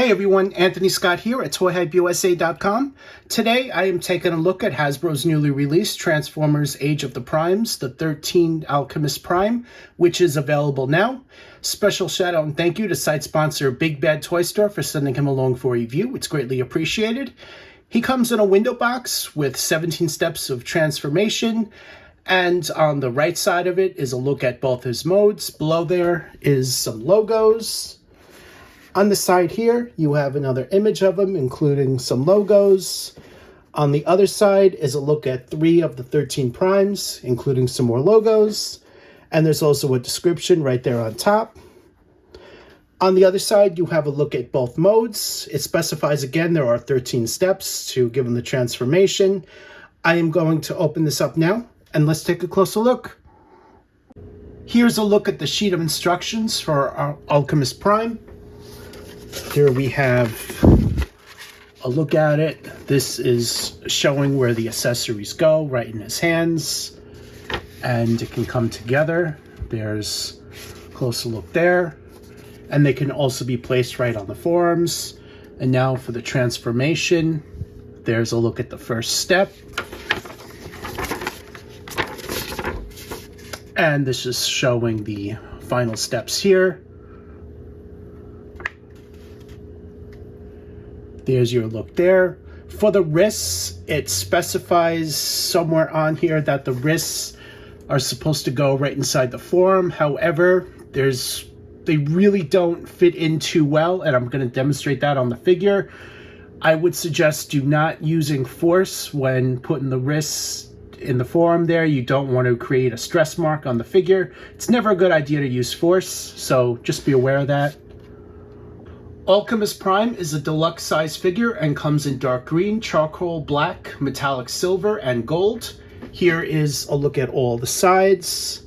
Hey everyone, Anthony Scott here at ToyHypeUSA.com. Today I am taking a look at Hasbro's newly released Transformers Age of the Primes, the 13 Alchemist Prime, which is available now. Special shout out and thank you to site sponsor BigBadToyStore for sending him along for a review. It's greatly appreciated. He comes in a window box with 17 steps of transformation, and on the right side of it is a look at both his modes. Below there is some logos. On the side here, you have another image of him, including some logos. On the other side is a look at 3 of the 13 primes, including some more logos. And there's also a description right there on top. On the other side, you have a look at both modes. It specifies, again, there are 13 steps to give him the transformation. I am going to open this up now, and let's take a closer look. Here's a look at the sheet of instructions for our Alchemist Prime. Here we have a look at it. This is showing where the accessories go, right in his hands. And it can come together. There's a closer look there. And they can also be placed right on the forearms. And now for the transformation, there's a look at the first step. And this is showing the final steps here. There's your look there. For the wrists, it specifies somewhere on here that the wrists are supposed to go right inside the forearm. However, they really don't fit in too well, and I'm going to demonstrate that on the figure. I would suggest do not using force when putting the wrists in the forearm there. You don't want to create a stress mark on the figure. It's never a good idea to use force, so just be aware of that. Alchemist Prime is a deluxe size figure and comes in dark green, charcoal black, metallic silver, and gold. Here is a look at all the sides.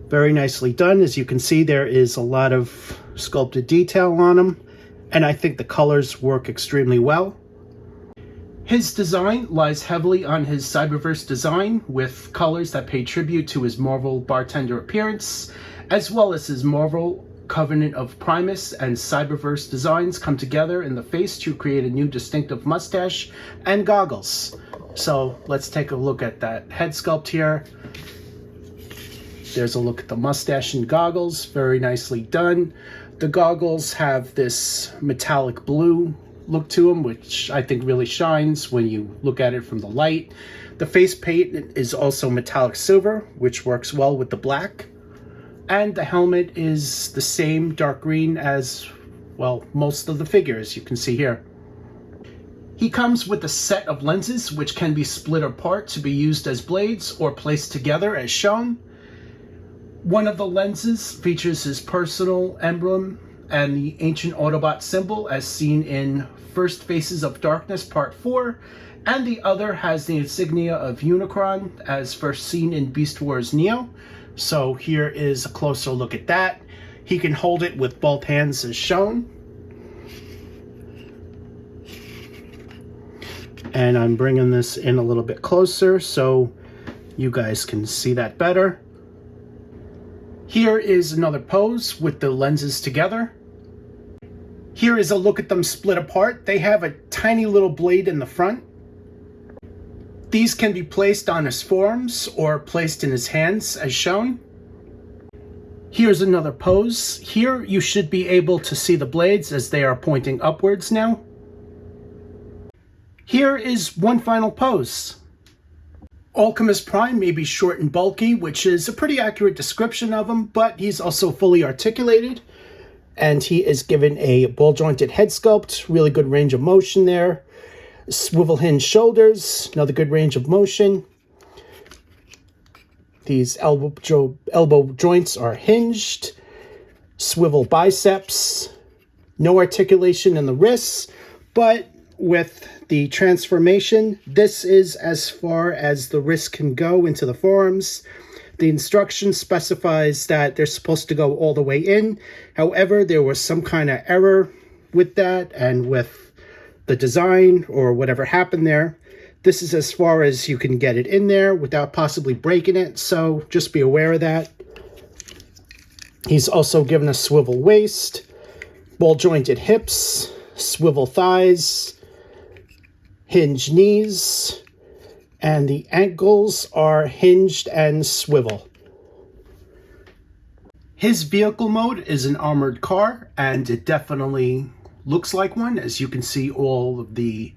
Very nicely done. As you can see, there is a lot of sculpted detail on them, and I think the colors work extremely well. His design lies heavily on his Cyberverse design, with colors that pay tribute to his Marvel bartender appearance, as well as his Marvel Covenant of Primus and Cyberverse designs come together in the face to create a new distinctive mustache and goggles. So let's take a look at that head sculpt here. There's a look at the mustache and goggles, very nicely done. The goggles have this metallic blue look to them, which I think really shines when you look at it from the light. The face paint is also metallic silver, which works well with the black. And the helmet is the same dark green as, well, most of the figures you can see here. He comes with a set of lenses which can be split apart to be used as blades or placed together as shown. One of the lenses features his personal emblem and the ancient Autobot symbol as seen in First Faces of Darkness Part 4, and the other has the insignia of Unicron as first seen in Beast Wars Neo. So here is a closer look at that. He can hold it with both hands as shown. And I'm bringing this in a little bit closer so you guys can see that better. Here is another pose with the lenses together. Here is a look at them split apart. They have a tiny little blade in the front. These can be placed on his forearms or placed in his hands as shown. Here's another pose. Here you should be able to see the blades as they are pointing upwards now. Here is one final pose. Alchemist Prime may be short and bulky, which is a pretty accurate description of him, but he's also fully articulated. And he is given a ball-jointed head sculpt, really good range of motion there. Swivel hinge shoulders, another good range of motion. These elbow joints are hinged. Swivel biceps. No articulation in the wrists, but with the transformation, this is as far as the wrists can go into the forearms. The instruction specifies that they're supposed to go all the way in. However, there was some kind of error with that and with the design or whatever happened there. This is as far as you can get it in there without possibly breaking it, so just be aware of that. He's also given a swivel waist, ball jointed hips, swivel thighs, hinged knees, and the ankles are hinged and swivel. His vehicle mode is an armored car, and it definitely looks like one. As you can see, all of the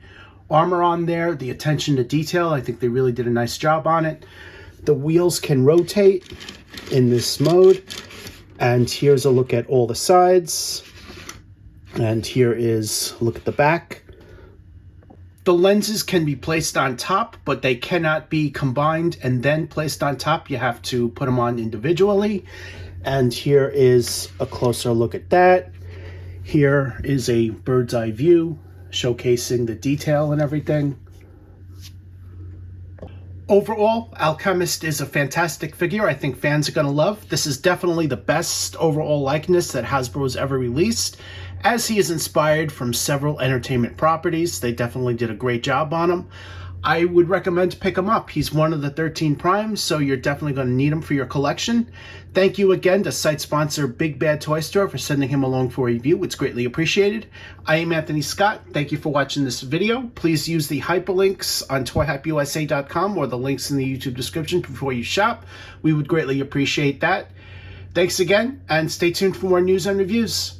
armor on there, the attention to detail, I think they really did a nice job on it. The wheels can rotate in this mode, and here's a look at all the sides, and here is a look at the back. The lenses can be placed on top, but they cannot be combined and then placed on top. You have to put them on individually. And here is a closer look at that. Here is a bird's eye view showcasing the detail and everything. Overall, Alchemist is a fantastic figure I think fans are going to love. This is definitely the best overall likeness that Hasbro has ever released, as he is inspired from several entertainment properties. They definitely did a great job on him. I would recommend to pick him up. He's one of the 13 primes, so you're definitely going to need him for your collection. Thank you again to site sponsor BigBadToyStore for sending him along for a review. It's greatly appreciated. I am Anthony Scott. Thank you for watching this video. Please use the hyperlinks on ToyHypeUSA.com or the links in the YouTube description before you shop. We would greatly appreciate that. Thanks again, and stay tuned for more news and reviews.